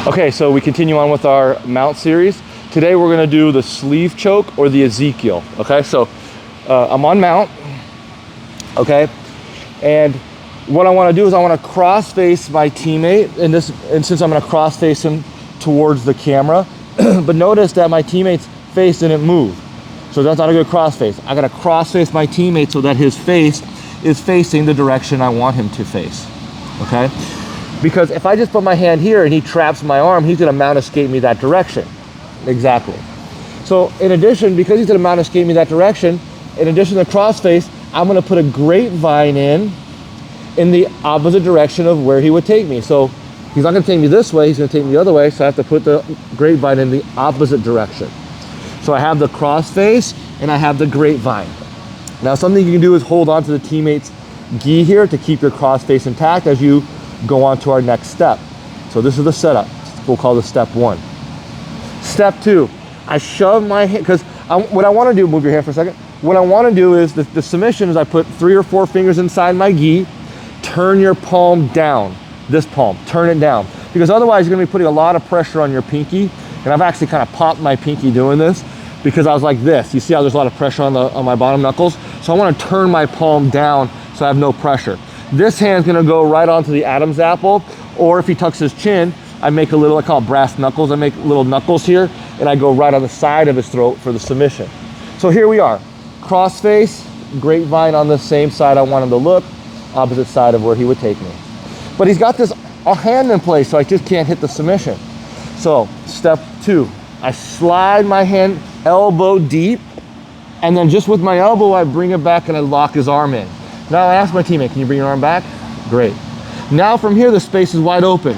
Okay, so we continue on with our mount series. Today we're gonna do the sleeve choke or the Ezekiel, okay? So I'm on mount, okay? And what I wanna do is I wanna cross face my teammate, and since I'm gonna cross face him towards the camera, but notice that my teammate's face didn't move. So that's not a good cross face. I gotta cross face my teammate so that his face is facing the direction I want him to face, okay? Because if I just put my hand here and he traps my arm, he's gonna mount escape me that direction. Exactly. So in addition, because he's gonna mount escape me that direction, in addition to crossface, I'm gonna put a grapevine in the opposite direction of where he would take me. So he's not gonna take me this way, he's gonna take me the other way, so I have to put the grapevine in the opposite direction. So I have the crossface and I have the grapevine. Now something you can do is hold on to the teammate's gi here to keep your crossface intact as you go on to our next step. So this is the setup. We'll call this step one. Step two, I shove my hand, because what I want to do, move your hand for a second. What I want to do is, the submission is I put 3 or 4 fingers inside my gi, turn your palm down, this palm, turn it down. Because otherwise you're going to be putting a lot of pressure on your pinky. And I've actually kind of popped my pinky doing this because I was like this. You see how there's a lot of pressure on my bottom knuckles? So I want to turn my palm down so I have no pressure. This hand's gonna go right onto the Adam's apple, or if he tucks his chin, I make a little, I call it brass knuckles. I make little knuckles here, and I go right on the side of his throat for the submission. So here we are, cross face, grapevine on the same side I want him to look, opposite side of where he would take me. But he's got this hand in place, so I just can't hit the submission. So step two, I slide my hand elbow deep, and then just with my elbow, I bring it back and I lock his arm in. Now I ask my teammate, can you bring your arm back? Great. Now from here, the space is wide open.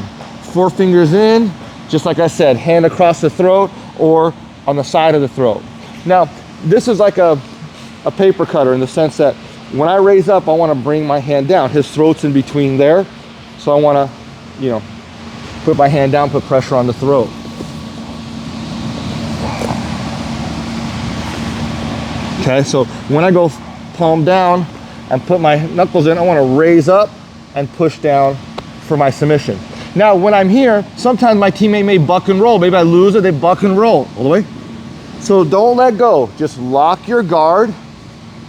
4 fingers in, just like I said, hand across the throat or on the side of the throat. Now, this is like a paper cutter in the sense that when I raise up, I want to bring my hand down. His throat's in between there. So I want to, put my hand down, put pressure on the throat. Okay, so when I go palm down and put my knuckles in, I want to raise up and push down for my submission. Now, when I'm here, sometimes my teammate may buck and roll. Maybe I lose it, they buck and roll all the way. So don't let go. Just lock your guard,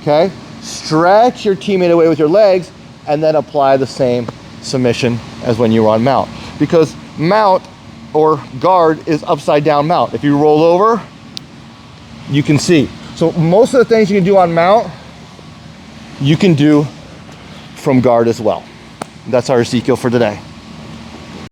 okay? Stretch your teammate away with your legs, and then apply the same submission as when you were on mount. Because mount or guard is upside down mount. If you roll over, you can see. So most of the things you can do on mount, you can do from guard as well. That's our Ezekiel for today.